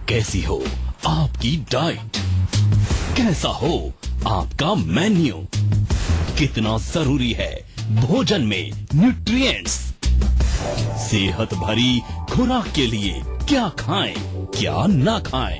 कैसी हो आपकी डाइट, कैसा हो आपका मेन्यू, कितना जरूरी है भोजन में न्यूट्रिएंट्स, सेहत भरी खुराक के लिए क्या खाएं क्या ना खाएं।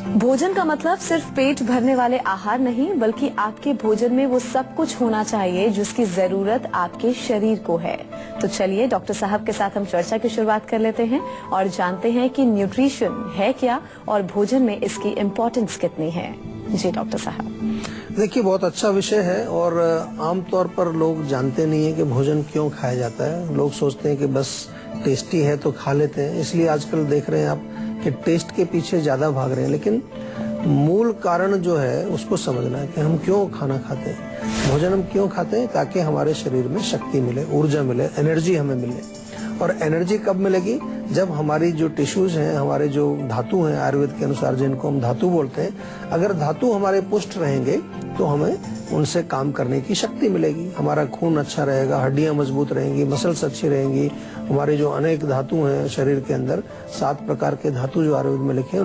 भोजन का मतलब सिर्फ पेट भरने वाले आहार नहीं, बल्कि आपके भोजन में वो सब कुछ होना चाहिए जिसकी जरूरत आपके शरीर को है। तो चलिए डॉक्टर साहब के साथ हम चर्चा की शुरुआत कर लेते हैं और जानते हैं कि न्यूट्रिशन है क्या और भोजन में इसकी इम्पोर्टेंस कितनी है। जी डॉक्टर साहब। देखिए, बहुत अच्छा विषय है और आमतौर पर लोग जानते नहीं है कि भोजन क्यों खाया जाता है। लोग सोचते हैं कि बस टेस्टी है तो खा लेते हैं, इसलिए आजकल देख रहे हैं आप कि टेस्ट के पीछे ज्यादा भाग रहे हैं। लेकिन मूल कारण जो है उसको समझना है कि हम क्यों खाना खाते हैं, भोजन हम क्यों खाते हैं, ताकि हमारे शरीर में शक्ति मिले, ऊर्जा मिले, एनर्जी हमें मिले। और एनर्जी कब मिलेगी? जब हमारी जो टिश्यूज हैं, हमारे जो धातु हैं, आयुर्वेद के अनुसार जिनको हम धातु बोलते हैं, अगर धातु हमारे पुष्ट रहेंगे तो हमें उनसे काम करने की शक्ति मिलेगी। हमारा खून अच्छा रहेगा, हड्डियां मजबूत रहेंगी, मसल्स अच्छी रहेंगी। हमारे जो अनेक धातु हैं शरीर के अंदर, 7 प्रकार के धातु जो आयुर्वेद में लिखे हैं,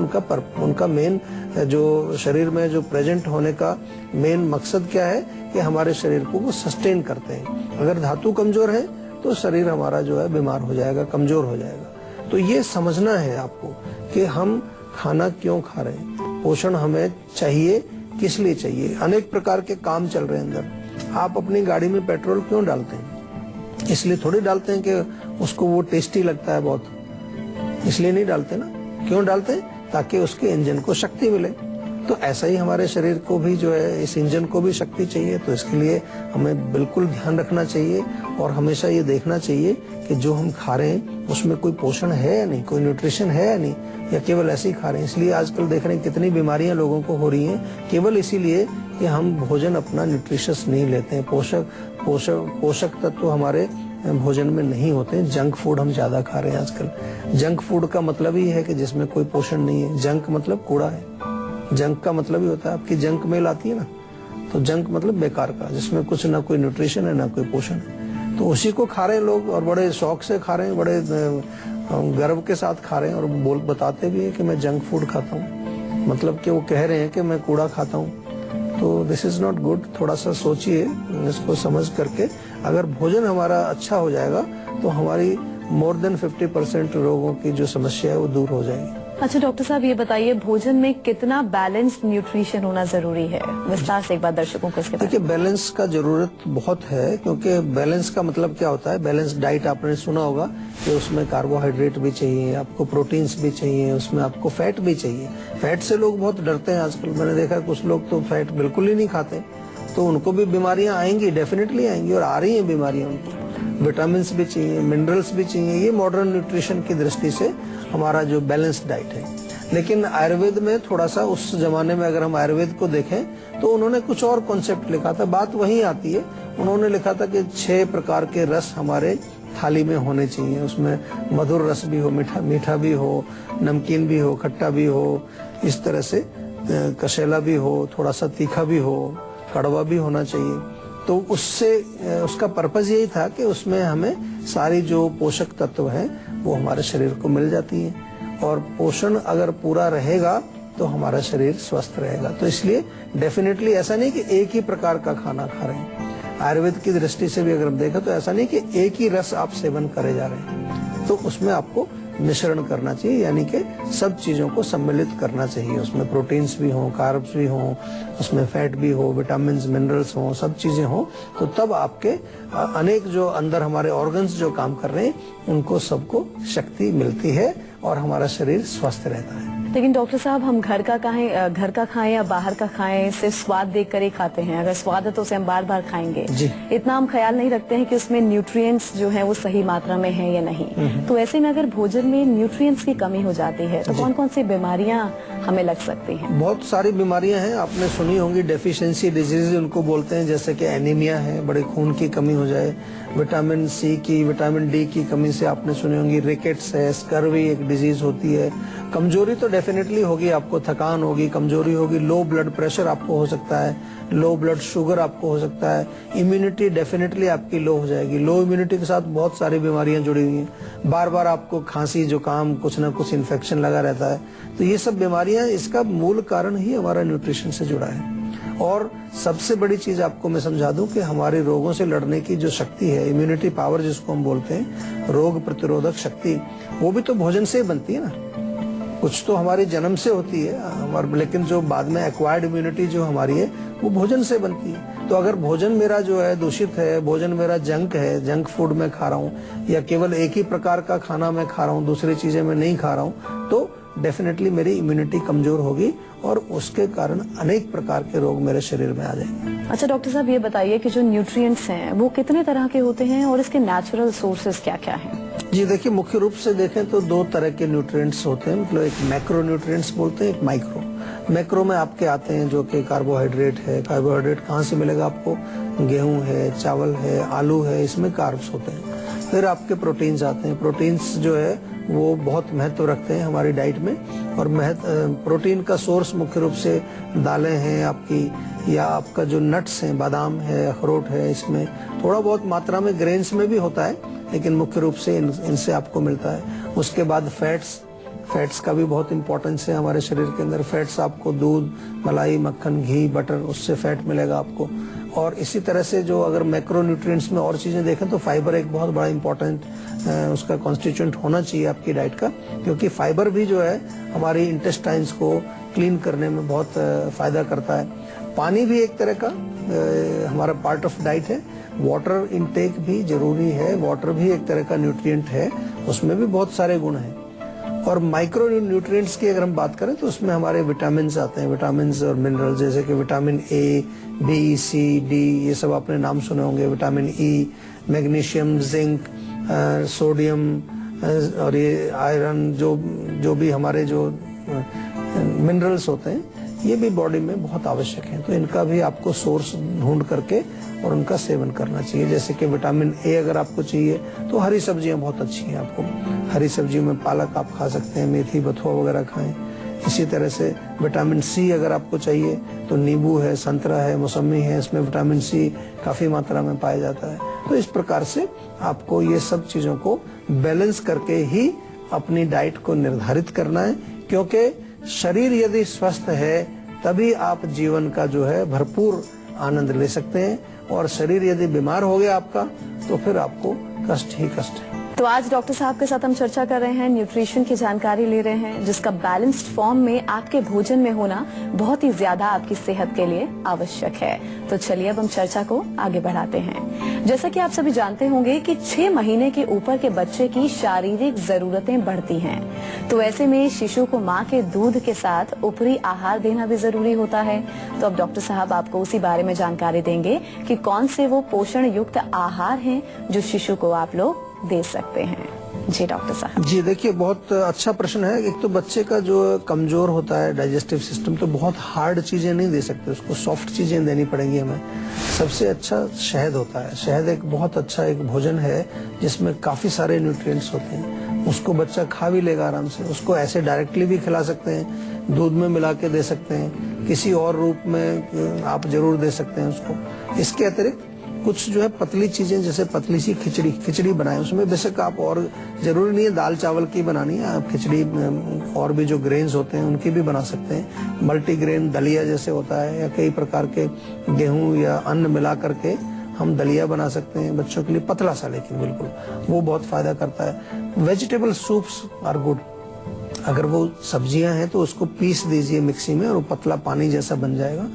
उनका मेन जो शरीर में जो प्रेजेंट होने का मेन मकसद क्या है कि हमारे शरीर को वो सस्टेन करते हैं। अगर धातु कमजोर है तो शरीर हमारा जो है बीमार हो जाएगा, कमजोर हो जाएगा। तो ये समझना है आपको कि हम खाना क्यों खा रहे हैं, पोषण हमें चाहिए, किस लिए चाहिए। अनेक प्रकार के काम चल रहे हैं अंदर। आप अपनी गाड़ी में पेट्रोल क्यों डालते हैं? इसलिए थोड़ी डालते हैं कि उसको वो टेस्टी लगता है बहुत, इसलिए नहीं डालते ना। क्यों डालते हैं? ताकि उसके इंजन को शक्ति मिले। तो ऐसा ही हमारे शरीर को भी जो है, इस इंजन को भी शक्ति चाहिए। तो इसके लिए हमें बिल्कुल ध्यान रखना चाहिए और हमेशा ये देखना चाहिए कि जो हम खा रहे हैं उसमें कोई पोषण है या नहीं, कोई न्यूट्रिशन है या नहीं, या केवल ऐसे ही खा रहे हैं। इसलिए आजकल देख रहे हैं कितनी बीमारियां लोगों को हो रही हैं, केवल इसीलिए कि हम भोजन अपना न्यूट्रिशियस नहीं लेते हैं। पोषक तत्व हमारे भोजन में नहीं होते हैं। जंक फूड हम ज्यादा खा रहे हैं आजकल। जंक फूड का मतलब ही है कि जिसमें कोई पोषण नहीं है। जंक मतलब कूड़ा है। जंक का मतलब ही होता है, आपकी जंक मेल आती है ना, तो जंक मतलब बेकार का, जिसमें कुछ ना कोई न्यूट्रिशन है ना कोई पोषण है। तो उसी को खा रहे हैं लोग और बड़े शौक से खा रहे हैं, बड़े गर्व के साथ खा रहे हैं और बताते भी है कि मैं जंक फूड खाता हूँ, मतलब कि वो कह रहे हैं कि मैं कूड़ा खाता हूँ। तो दिस इज नॉट गुड। थोड़ा सा सोचिए इसको समझ करके। अगर भोजन हमारा अच्छा हो जाएगा तो हमारी मोर देन 50% रोगों की जो समस्या है वो दूर हो जाएगी। अच्छा डॉक्टर साहब, ये बताइए भोजन में कितना बैलेंस्ड न्यूट्रिशन होना जरूरी है? विस्तार से एक बार दर्शकों को इसके देखिए, बैलेंस का जरूरत बहुत है, क्योंकि बैलेंस का मतलब क्या होता है? बैलेंस डाइट आपने सुना होगा कि उसमें कार्बोहाइड्रेट भी चाहिए, आपको प्रोटीन्स भी चाहिए, उसमें आपको फैट भी चाहिए। फैट से लोग बहुत डरते हैं आजकल। मैंने देखा कुछ लोग तो फैट बिल्कुल ही नहीं खाते, तो उनको भी बीमारियां आएंगी, डेफिनेटली आएंगी, और आ रही हैं बीमारियां उनको। विटामिन भी चाहिए, मिनरल्स भी चाहिए। ये मॉडर्न न्यूट्रिशन की दृष्टि से हमारा जो बैलेंस डाइट है। लेकिन आयुर्वेद में थोड़ा सा, उस जमाने में अगर हम आयुर्वेद को देखें तो उन्होंने कुछ और कॉन्सेप्ट लिखा था। बात वही आती है। उन्होंने लिखा था कि 6 प्रकार के रस हमारे थाली में होने चाहिए। उसमें मधुर रस भी हो, मीठा भी हो, नमकीन भी हो, खट्टा भी हो, इस तरह से कसेला भी हो, थोड़ा सा तीखा भी हो, कड़वा भी होना चाहिए। तो उससे उसका पर्पज यही था कि उसमें हमें सारी जो पोषक तत्व हैं वो हमारे शरीर को मिल जाती हैं, और पोषण अगर पूरा रहेगा तो हमारा शरीर स्वस्थ रहेगा। तो इसलिए डेफिनेटली ऐसा नहीं कि एक ही प्रकार का खाना खा रहे हैं। आयुर्वेद की दृष्टि से भी अगर हम देखें तो ऐसा नहीं कि एक ही रस आप सेवन करे जा रहे हैं। तो उसमें आपको मिश्रण करना चाहिए, यानी कि सब चीजों को सम्मिलित करना चाहिए। उसमें प्रोटीन्स भी हों, कार्ब्स भी हों, उसमें फैट भी हो, विटामिन्स, मिनरल्स हों, सब चीजें हों। तो तब आपके अनेक जो अंदर हमारे ऑर्गन्स जो काम कर रहे हैं उनको सबको शक्ति मिलती है और हमारा शरीर स्वस्थ रहता है। लेकिन डॉक्टर साहब, हम घर का खाएं या बाहर का खाएं, सिर्फ स्वाद देख कर ही खाते हैं। अगर स्वाद है तो उसे हम बार बार खाएंगे, इतना हम ख्याल नहीं रखते हैं कि उसमें न्यूट्रिएंट्स जो है वो सही मात्रा में है या नहीं। तो ऐसे में अगर भोजन में न्यूट्रिएंट्स की कमी हो जाती है तो कौन कौन सी बीमारियां हमें लग सकती हैं? बहुत सारी बीमारियां हैं, आपने सुनी होंगी। डेफिशिएंसी डिजीज उनको बोलते हैं, जैसे कि एनीमिया है, बड़े खून की कमी हो जाए। विटामिन सी की, विटामिन डी की कमी से आपने सुनी होंगी। रिकेट्स है, स्कर्वी एक डिजीज होती है। कमजोरी तो डेफिनेटली होगी, आपको थकान होगी, कमजोरी होगी, लो ब्लड प्रेशर आपको हो सकता है, लो ब्लड शुगर आपको हो सकता है, इम्यूनिटी डेफिनेटली आपकी लो हो जाएगी। लो इम्यूनिटी के साथ बहुत सारी बीमारियां जुड़ी हुई हैं, बार बार आपको खांसी जुकाम कुछ ना कुछ इन्फेक्शन लगा रहता है। तो ये सब बीमारियां, इसका मूल कारण ही हमारा न्यूट्रिशन से जुड़ा है। और सबसे बड़ी चीज आपको मैं समझा दूं कि हमारे रोगों से लड़ने की जो शक्ति है, इम्यूनिटी पावर जिसको हम बोलते हैं, रोग प्रतिरोधक शक्ति, वो भी तो भोजन से ही बनती है ना। कुछ तो हमारी जन्म से होती है लेकिन जो बाद में एक्वायर्ड इम्यूनिटी जो हमारी है वो भोजन से बनती है। तो अगर भोजन मेरा जो है दूषित है, भोजन मेरा जंक है, जंक फूड मैं खा रहा हूँ, या केवल एक ही प्रकार का खाना मैं खा रहा हूँ, दूसरी चीजें मैं नहीं खा रहा हूँ, तो डेफिनेटली मेरी इम्यूनिटी कमजोर होगी और उसके कारण अनेक प्रकार के रोग मेरे शरीर में आ जाएंगे। अच्छा डॉक्टर साहब, ये बताइए कि जो न्यूट्रिएंट्स हैं वो कितने तरह के होते हैं और इसके नेचुरल सोर्सेज क्या क्या हैं? जी देखिए, मुख्य रूप से देखें तो दो तरह के न्यूट्रिएंट्स होते हैं, मतलब एक मैक्रो न्यूट्रिएंट्स बोलते हैं, एक माइक्रो। मैक्रो में आपके आते हैं जो कि कार्बोहाइड्रेट है। कार्बोहाइड्रेट कहाँ से मिलेगा आपको? गेहूं है, चावल है, आलू है, इसमें कार्ब्स होते हैं। फिर आपके प्रोटीन्स आते हैं। प्रोटीन्स जो है वो बहुत महत्व रखते हैं हमारी डाइट में, और प्रोटीन का सोर्स मुख्य रूप से दालें हैं आपकी, या आपका जो नट्स हैं, बादाम है, अखरोट है, इसमें थोड़ा बहुत मात्रा में ग्रेन्स में भी होता है, लेकिन मुख्य रूप से इनसे आपको मिलता है। उसके बाद फैट्स का भी बहुत इंपॉर्टेंस है हमारे शरीर के अंदर। फैट्स आपको दूध, मलाई, मक्खन, घी, बटर, उससे फैट मिलेगा आपको। और इसी तरह से जो अगर मैक्रो न्यूट्रिएंट्स में और चीजें देखें तो फाइबर एक बहुत बड़ा इंपॉर्टेंट उसका कॉन्स्टिट्यूएंट होना चाहिए आपकी डाइट का, क्योंकि फाइबर भी जो है हमारी इंटेस्टाइन्स को क्लीन करने में बहुत फायदा करता है। पानी भी एक तरह का हमारा पार्ट ऑफ डाइट है। वाटर इनटेक भी जरूरी है, वाटर भी एक तरह का न्यूट्रिएंट है, उसमें भी बहुत सारे गुण हैं। और माइक्रो न्यूट्रिएंट्स की अगर हम बात करें तो उसमें हमारे विटामिन्स आते हैं, विटामिन्स और मिनरल्स, जैसे कि vitamin A, B, C, D, ये सब आपने नाम सुने होंगे। Vitamin E, magnesium, zinc, sodium और ये आयरन, जो भी हमारे जो मिनरल्स होते हैं, ये भी बॉडी में बहुत आवश्यक है। तो इनका भी आपको सोर्स ढूंढ करके और उनका सेवन करना चाहिए। जैसे कि विटामिन ए अगर आपको चाहिए तो हरी सब्जियां बहुत अच्छी हैं आपको। हरी सब्जियों में पालक आप खा सकते हैं, मेथी, बथुआ वगैरह खाएं। इसी तरह से विटामिन सी अगर आपको चाहिए तो नींबू है, संतरा है, मौसमी है, इसमें विटामिन सी काफी मात्रा में पाया जाता है। तो इस प्रकार से आपको ये सब चीजों को बैलेंस करके ही अपनी डाइट को निर्धारित करना है, क्योंकि शरीर यदि स्वस्थ है तभी आप जीवन का जो है भरपूर आनंद ले सकते हैं, और शरीर यदि बीमार हो गया आपका तो फिर आपको कष्ट ही कष्ट है। तो आज डॉक्टर साहब के साथ हम चर्चा कर रहे हैं, न्यूट्रिशन की जानकारी ले रहे हैं, जिसका बैलेंस्ड फॉर्म में आपके भोजन में होना बहुत ही ज्यादा आपकी सेहत के लिए आवश्यक है। तो चलिए अब हम चर्चा को आगे बढ़ाते हैं। जैसा कि आप सभी जानते होंगे कि 6 महीने के ऊपर के बच्चे की शारीरिक जरूरतें बढ़ती हैं, तो ऐसे में शिशु को माँ के दूध के साथ ऊपरी आहार देना भी जरूरी होता है। तो अब डॉक्टर साहब आपको उसी बारे में जानकारी देंगे कि कौन से वो पोषण युक्त आहार हैं जो शिशु को आप लोग दे सकते हैं। जी डॉक्टर साहब। जी देखिए, बहुत अच्छा प्रश्न है। एक तो बच्चे का जो कमजोर होता है डाइजेस्टिव सिस्टम, तो बहुत हार्ड चीजें नहीं दे सकते, उसको सॉफ्ट चीजें देनी पड़ेंगी हमें। सबसे अच्छा शहद होता है। शहद एक बहुत अच्छा एक भोजन है जिसमें काफी सारे न्यूट्रिएंट्स होते हैं। उसको बच्चा खा भी लेगा आराम से। उसको ऐसे डायरेक्टली भी खिला सकते हैं, दूध में मिला के दे सकते हैं, किसी और रूप में आप जरूर दे सकते हैं उसको। इसके अतिरिक्त कुछ जो है पतली चीजें, जैसे पतली सी खिचड़ी बनाएं, उसमें बेशक आप, और जरूरी नहीं है दाल चावल की बनानी है, आप खिचड़ी और भी जो ग्रेन्स होते हैं उनकी भी बना सकते हैं। मल्टीग्रेन दलिया जैसे होता है, या कई प्रकार के गेहूं या अन्न मिला करके हम दलिया बना सकते हैं बच्चों के लिए, पतला सा लेकिन बिल्कुल, वो बहुत फायदा करता है। Vegetable soups are good. अगर वो सब्जियां हैं तो उसको पीस दीजिए मिक्सी में और वो पतला पानी जैसा बन जाएगा,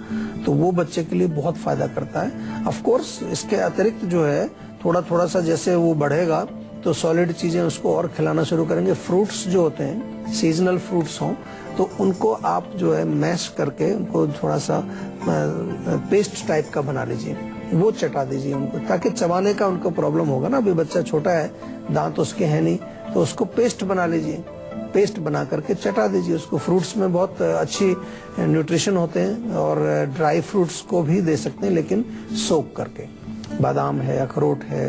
तो वो बच्चे के लिए बहुत फायदा करता है। ऑफ कोर्स इसके अतिरिक्त जो है थोड़ा सा जैसे वो बढ़ेगा तो सॉलिड चीजें उसको और खिलाना शुरू करेंगे। फ्रूट्स जो होते हैं, सीजनल फ्रूट्स हों तो उनको आप जो है मैश करके उनको थोड़ा सा पेस्ट टाइप का बना लीजिए, वो चटा दीजिए उनको, ताकि चबाने का उनको प्रॉब्लम होगा ना। अभी बच्चा छोटा है, दांत उसके हैं नहीं, तो उसको पेस्ट बना लीजिए, पेस्ट बना करके चटा दीजिए उसको। फ्रूट्स में बहुत अच्छी न्यूट्रिशन होते हैं, और ड्राई फ्रूट्स को भी दे सकते हैं लेकिन सोक करके। बादाम है, अखरोट है,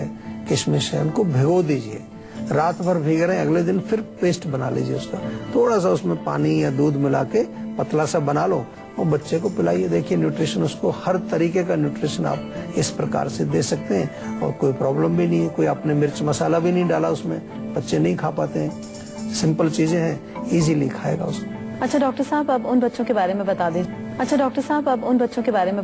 किशमिश है, उनको भिगो दीजिए, रात भर भीग रहे हैं, अगले दिन फिर पेस्ट बना लीजिए उसका, थोड़ा सा उसमें पानी या दूध मिला के पतला सा बना लो और बच्चे को पिलाइए। देखिए न्यूट्रिशन, उसको हर तरीके का न्यूट्रिशन आप इस प्रकार से दे सकते हैं और कोई प्रॉब्लम भी नहीं है। कोई आपने मिर्च मसाला भी नहीं डाला उसमें, बच्चे नहीं खा पाते हैं। सिंपल चीजें हैं, इजीली खाएगा उसको। अच्छा डॉक्टर साहब, अब उन बच्चों के बारे में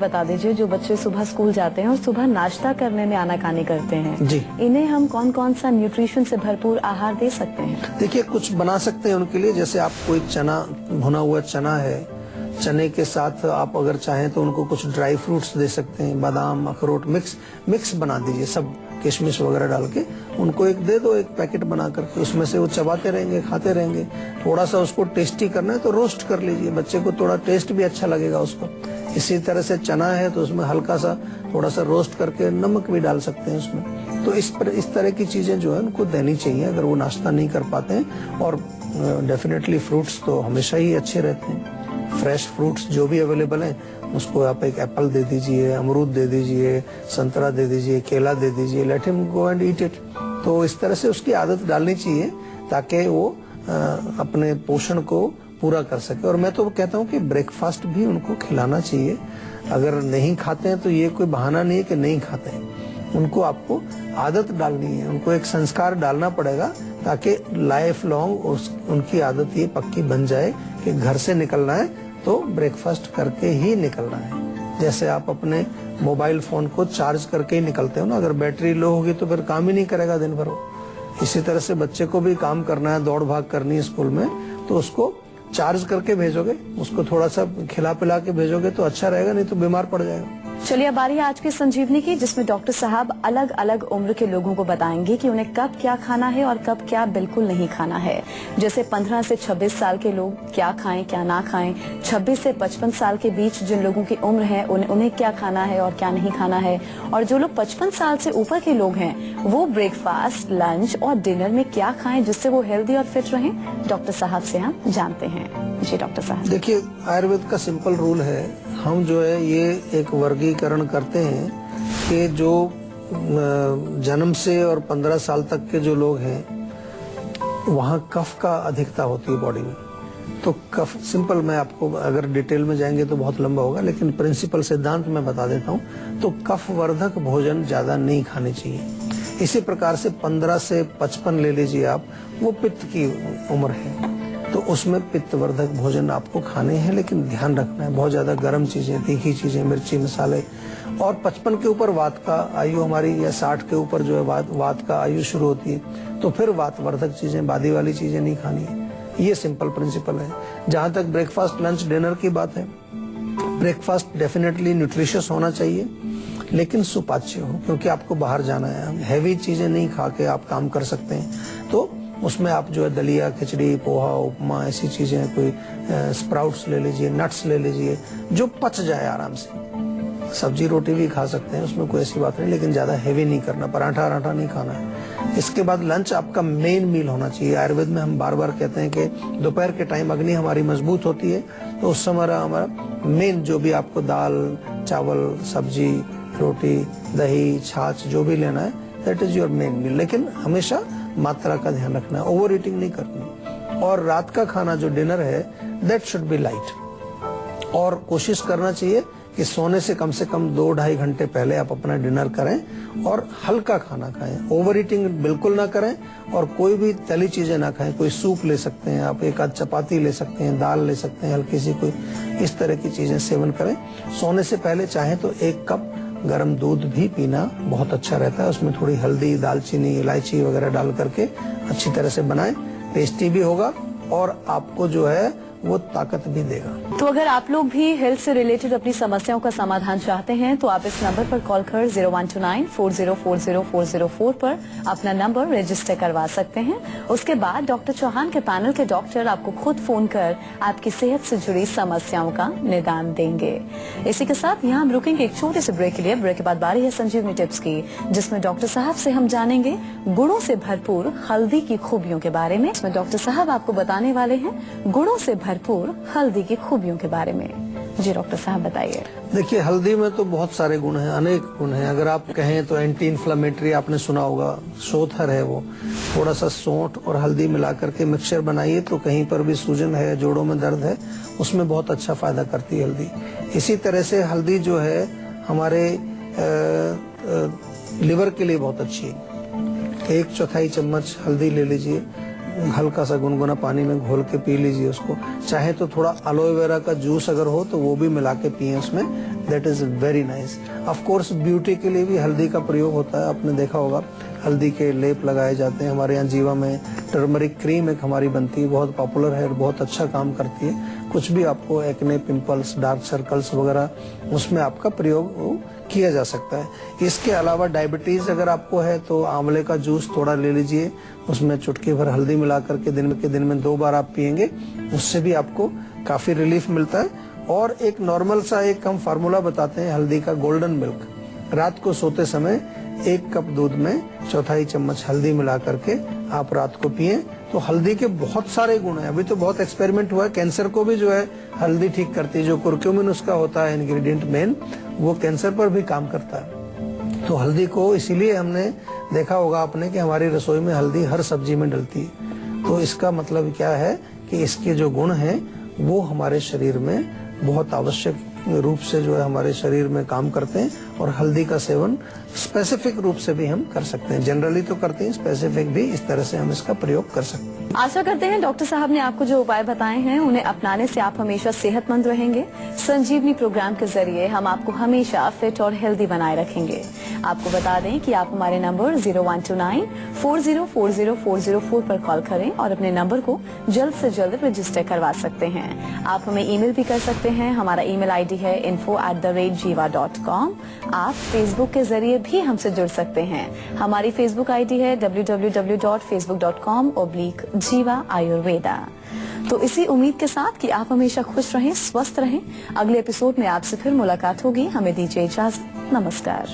बता दीजिए जो बच्चे सुबह स्कूल जाते हैं और सुबह नाश्ता करने में आनाकानी करते हैं जी। इन्हें हम कौन कौन सा न्यूट्रिशन से भरपूर आहार दे सकते हैं? देखिए कुछ बना सकते हैं उनके लिए, जैसे आप कोई चना, भुना हुआ चना है, चने के साथ आप अगर चाहें तो उनको कुछ ड्राई फ्रूट्स दे सकते हैं, बादाम अखरोट मिक्स बना दीजिए, सब किशमिश वगैरह डाल के उनको एक दे दो, एक पैकेट बना करके, उसमें से वो चबाते रहेंगे, खाते रहेंगे। थोड़ा सा उसको टेस्टी करना है तो रोस्ट कर लीजिए, बच्चे को थोड़ा टेस्ट भी अच्छा लगेगा उसको। इसी तरह से चना है तो उसमें हल्का सा थोड़ा सा रोस्ट करके नमक भी डाल सकते हैं उसमें। तो इस तरह की चीजें जो है उनको देनी चाहिए अगर वो नाश्ता नहीं कर पाते हैं। और डेफिनेटली फ्रूट्स तो हमेशा ही अच्छे रहते हैं, फ्रेश फ्रूट्स जो भी अवेलेबल हैं उसको आप एक एप्पल दे दीजिए, अमरूद दे दीजिए, संतरा दे दीजिए, केला दे दीजिए, let him go and eat it. तो इस तरह से उसकी आदत डालनी चाहिए ताकि वो अपने पोषण को पूरा कर सके। और मैं तो कहता हूँ कि ब्रेकफास्ट भी उनको खिलाना चाहिए। अगर नहीं खाते हैं तो ये कोई बहाना नहीं है कि नहीं खाते हैं, उनको आपको आदत डालनी है, उनको एक संस्कार डालना पड़ेगा ताकि लाइफ लॉन्ग उनकी आदत ये पक्की बन जाए कि घर से निकलना है तो ब्रेकफास्ट करके ही निकलना है। जैसे आप अपने मोबाइल फोन को चार्ज करके ही निकलते हो ना, अगर बैटरी लो होगी तो फिर काम ही नहीं करेगा दिन भर। इसी तरह से बच्चे को भी काम करना है, दौड़ भाग करनी है स्कूल में, तो उसको चार्ज करके भेजोगे, उसको थोड़ा सा खिला पिला के भेजोगे तो अच्छा रहेगा, नहीं तो बीमार पड़ जाएगा। चलिए अब बारी है आज की संजीवनी की, जिसमें डॉक्टर साहब अलग अलग उम्र के लोगों को बताएंगे कि उन्हें कब क्या खाना है और कब क्या बिल्कुल नहीं खाना है। जैसे 15 से 26 साल के लोग क्या खाएं क्या ना खाएं, 26 से 55 साल के बीच जिन लोगों की उम्र है उन्हें क्या खाना है और क्या नहीं खाना है, और जो लोग 55 साल से ऊपर के लोग हैं वो ब्रेकफास्ट, लंच और डिनर में क्या खाएं जिससे वो हेल्दी और फिट रहें, डॉक्टर साहब से हम जानते हैं। जी डॉक्टर साहब। देखिए आयुर्वेद का सिंपल रूल है, हम जो है ये एक वर्गीकरण करते हैं कि जो जन्म से और 15 साल तक के जो लोग हैं वहाँ कफ का अधिकता होती है बॉडी में। तो कफ सिंपल, मैं आपको अगर डिटेल में जाएंगे तो बहुत लंबा होगा, लेकिन प्रिंसिपल सिद्धांत मैं बता देता हूँ। तो कफ वर्धक भोजन ज्यादा नहीं खाने चाहिए। इसी प्रकार से 15 से 55 ले लीजिए आप, वो पित्त की उम्र है तो उसमें पित्तवर्धक भोजन आपको खाने हैं, लेकिन ध्यान रखना है बहुत ज्यादा गर्म चीजें, तीखी चीजें, मिर्ची मसाले। और 55 के ऊपर वात का आयु हमारी, या 60 के ऊपर जो है वात का आयु शुरू होती है, तो फिर वातवर्धक चीजें, बादी वाली चीजें नहीं खानी है। ये सिंपल प्रिंसिपल है। जहां तक ब्रेकफास्ट, लंच, डिनर की बात है, ब्रेकफास्ट डेफिनेटली न्यूट्रिशियस होना चाहिए लेकिन सुपाच्य हो, क्योंकि आपको बाहर जाना है। हैवी चीजें नहीं खा के आप काम कर सकते हैं, तो उसमें आप जो है दलिया, खिचड़ी, पोहा, उपमा, ऐसी चीजें, कोई स्प्राउट्स ले लीजिए, नट्स ले लीजिए जो पच जाए आराम से। सब्जी रोटी भी खा सकते हैं, उसमें कोई ऐसी बात नहीं, लेकिन ज्यादा हैवी नहीं करना, पराठा नहीं खाना है। इसके बाद लंच आपका मेन मील होना चाहिए। आयुर्वेद में हम बार बार कहते हैं कि दोपहर के टाइम अग्नि हमारी मजबूत होती है, तो उस समय हमारा मेन जो भी आपको दाल, चावल, सब्जी, रोटी, दही, छाछ जो भी लेना है, that is your main meal. लेकिन हमेशा मात्रा का ध्यान रखना है, ओवर ईटिंग नहीं करनी। और रात का खाना जो डिनर है दैट शुड बी लाइट, और कोशिश करना चाहिए कि सोने से कम 2-2.5 घंटे पहले आप अपना डिनर करें और हल्का खाना खाएं। ओवर ईटिंग बिल्कुल ना करें और कोई भी तली चीजें ना खाएं। कोई सूप ले सकते हैं आप, एक आध चपाती ले सकते हैं, दाल ले सकते हैं हल्की सी, कोई इस तरह की चीजें सेवन करें। सोने से पहले चाहे तो 1 कप गर्म दूध भी पीना बहुत अच्छा रहता है। उसमें थोड़ी हल्दी, दालचीनी, इलायची वगैरह डाल करके अच्छी तरह से बनाएं, टेस्टी भी होगा और आपको जो है वो ताकत भी देगा। तो अगर आप लोग भी हेल्थ से रिलेटेड अपनी समस्याओं का समाधान चाहते हैं तो आप इस नंबर पर कॉल कर 0129404004 पर अपना नंबर रजिस्टर करवा सकते हैं। उसके बाद डॉक्टर चौहान के पैनल के डॉक्टर आपको खुद फोन कर आपकी सेहत से जुड़ी समस्याओं का निदान देंगे। इसी के साथ यहाँ हम रुकेंगे एक छोटे से ब्रेक के लिए। ब्रेक के बाद बारी है संजीवनी टिप्स की, जिसमें डॉक्टर साहब से हम जानेंगे गुणों से भरपूर हल्दी की खूबियों के बारे में। इसमें डॉक्टर साहब आपको बताने वाले हैं गुणों से भरपूर हल्दी की खूबियों के बारे में। जी डॉक्टर साहब बताइए। देखिए, हल्दी में तो बहुत सारे गुण हैं, अनेक गुण हैं। अगर आप कहें तो एंटी इन्फ्लेमेटरी आपने सुना होगा, शोथर है वो। थोड़ा सा सौंठ और हल्दी मिला करके मिक्सचर बनाइए तो कहीं पर भी सूजन है, जोड़ों में दर्द है, उसमें बहुत अच्छा फायदा करती है हल्दी। इसी तरह से हल्दी जो है हमारे लिवर के लिए बहुत अच्छी है। 1/4 चम्मच हल्दी ले लीजिए, हल्का सा गुनगुना पानी में घोल के पी लीजिए उसको। चाहे तो थोड़ा एलोवेरा का जूस अगर हो तो वो भी मिला के पिए उसमें, that is very nice. Of course beauty के लिए भी हल्दी का प्रयोग होता है, आपने देखा होगा हल्दी के लेप लगाए जाते हैं। हमारे यहाँ जीवा में टर्मरिक क्रीम एक हमारी बनती है, बहुत पॉपुलर है, बहुत अच्छा काम करती है। कुछ भी आपको एक्ने, पिंपल्स, डार्क सर्कल्स वगैरह, उसमें आपका प्रयोग किया जा सकता है। इसके अलावा डायबिटीज अगर आपको है तो आंवले का जूस थोड़ा ले लीजिए, उसमें चुटकी भर हल्दी मिला करके दिन में 2 बार आप पिएंगे, उससे भी आपको काफी रिलीफ मिलता है। और एक नॉर्मल सा एक हम फार्मूला बताते हैं हल्दी का, गोल्डन मिल्क। रात को सोते समय 1 कप दूध में 1/4 चम्मच हल्दी मिला करके आप रात को पिए तो हल्दी के बहुत सारे गुण हैं। अभी तो बहुत एक्सपेरिमेंट हुआ है, कैंसर को भी जो है हल्दी ठीक करती है। जो कुरक्यूमिन उसका होता है इंग्रेडिएंट मेन, वो कैंसर पर भी काम करता है। तो हल्दी को इसीलिए हमने देखा होगा आपने कि हमारी रसोई में हल्दी हर सब्जी में डलती है। तो इसका मतलब क्या है कि इसके जो गुण हैं वो हमारे शरीर में बहुत आवश्यक रूप से जो है हमारे शरीर में काम करते हैं। और हल्दी का सेवन स्पेसिफिक रूप से भी हम कर सकते हैं, जनरली तो करते हैं, स्पेसिफिक भी इस तरह से हम इसका प्रयोग कर सकते हैं। आशा करते हैं डॉक्टर साहब ने आपको जो उपाय बताए हैं उन्हें अपनाने से आप हमेशा सेहतमंद रहेंगे। संजीवनी प्रोग्राम के जरिए हम आपको हमेशा फिट और हेल्दी बनाए रखेंगे। आपको बता दें कि आप हमारे नंबर 0129404040 पर कॉल करें और अपने नंबर को जल्द से जल्द रजिस्टर करवा सकते हैं। आप हमें ईमेल भी कर सकते हैं, हमारा ईमेल आईडी है info@jiva.com। आप फेसबुक के जरिए भी हमसे जुड़ सकते हैं। हमारी फेसबुक आईडी है www.facebook.com/jiva ayurveda। तो इसी उम्मीद के साथ कि आप हमेशा खुश रहें, स्वस्थ रहें, अगले एपिसोड में आपसे फिर मुलाकात होगी। हमें दीजिए इजाजत, नमस्कार।